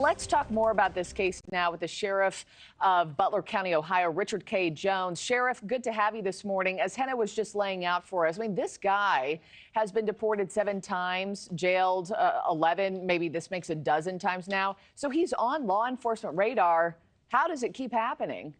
Let's talk more about this case now with the sheriff of Butler County, Ohio, Richard K. Jones. Sheriff, good to have you this morning. As Henna was just laying out for us, I mean, this guy has been deported 7 times, jailed 11, maybe this makes a dozen times now. So he's on law enforcement radar. How does it keep happening?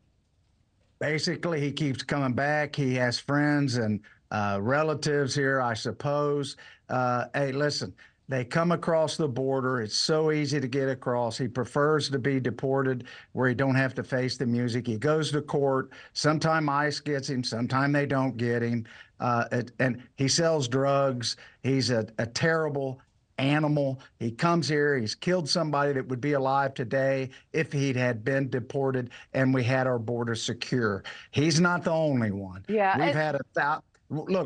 Basically, he keeps coming back. He has friends and relatives here, I suppose. Hey, listen. They come across the border. It's so easy to get across. He prefers to be deported where he don't have to face the music. He goes to court. Sometime ICE gets him. Sometime they don't get him. And he sells drugs. He's a terrible animal. He comes here. He's killed somebody that would be alive today if he had been deported and we had our border secure. He's not the only one. Yeah, we've had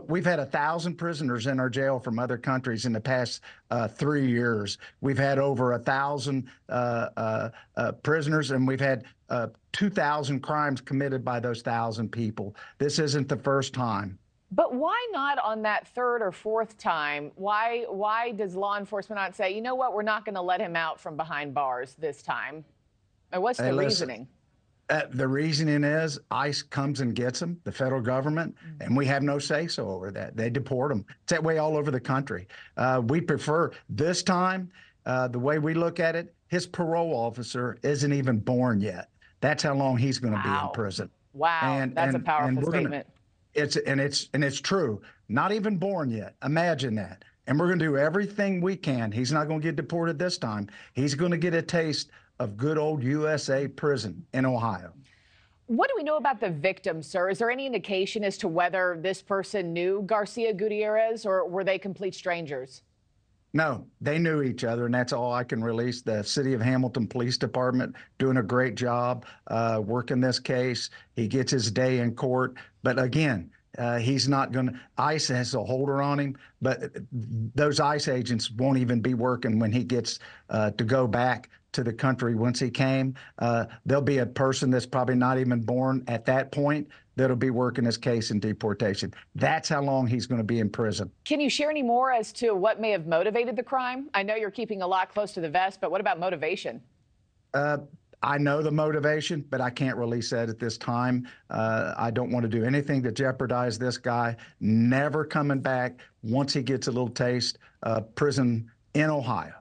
we've had 1,000 prisoners in our jail from other countries in the past 3 years. We've had over 1,000 prisoners, and we've had 2,000 crimes committed by those 1,000 people. This isn't the first time. But why not on that 3rd or 4th time? Why does law enforcement not say, you know what, we're not going to let him out from behind bars this time? Or what's the reasoning? The reasoning is ICE comes and gets them, the federal government, and we have no say-so over that. They deport them. It's that way all over the country. We prefer this time, the way we look at it, his parole officer isn't even born yet. That's how long he's going to be in prison. Wow, that's a powerful statement. It's true. Not even born yet. Imagine that. And we're going to do everything we can. He's not going to get deported this time. He's going to get a taste of good old USA prison in Ohio. What do we know about the victim, sir? Is there any indication as to whether this person knew Garcia Gutierrez, or were they complete strangers? No, they knew each other, and that's all I can release. The City of Hamilton Police Department doing a great job working this case. He gets his day in court. But again, he's not going to, ICE has a holder on him, but those ICE agents won't even be working when he gets to go back to the country. Once he came, there'll be a person that's probably not even born at that point that'll be working his case in deportation. That's how long he's going to be in prison. Can you share any more as to what may have motivated the crime? I know you're keeping a lot close to the vest, but what about motivation? I know the motivation, but I can't release that at this time. I don't want to do anything to jeopardize this guy never coming back once he gets a little taste of prison in Ohio.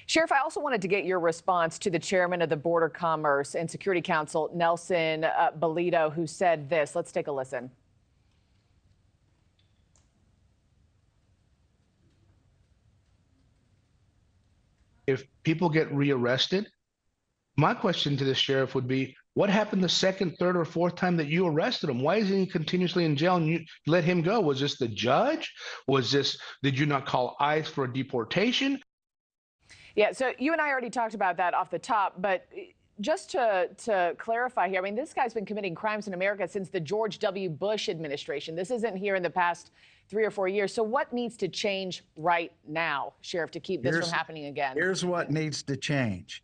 Sheriff, I also wanted to get your response to the chairman of the Border Commerce and Security Council, Nelson Bolito, who said this. Let's take a listen. If people get rearrested, my question to the sheriff would be, what happened the 2nd, 3rd, or 4th time that you arrested him? Why isn't he continuously in jail and you let him go? Was this the judge? Did you not call ICE for a deportation? Yeah, so you and I already talked about that off the top, but just to clarify here, I mean, this guy's been committing crimes in America since the George W. Bush administration. This isn't here in the past 3 or 4 years. So what needs to change right now, Sheriff, to keep this from happening again? Here's what needs to change.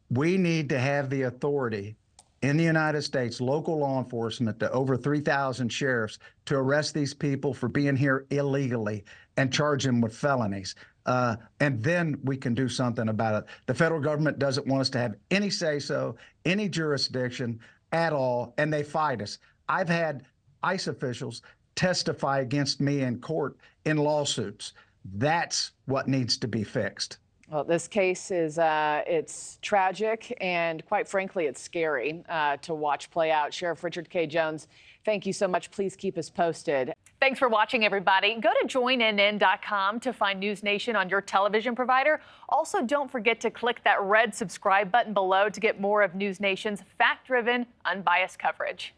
We need to have the authority in the United States, local law enforcement, to over 3,000 sheriffs to arrest these people for being here illegally and charge them with felonies. And then we can do something about it. The federal government doesn't want us to have any say-so, any jurisdiction at all, and they fight us. I've had ICE officials testify against me in court in lawsuits. That's what needs to be fixed. Well, this case is it's tragic, and quite frankly, it's scary to watch play out. Sheriff Richard K. Jones, thank you so much. Please keep us posted. Thanks for watching, everybody. Go to joinnn.com to find NewsNation on your television provider. Also, don't forget to click that red subscribe button below to get more of NewsNation's fact-driven, unbiased coverage.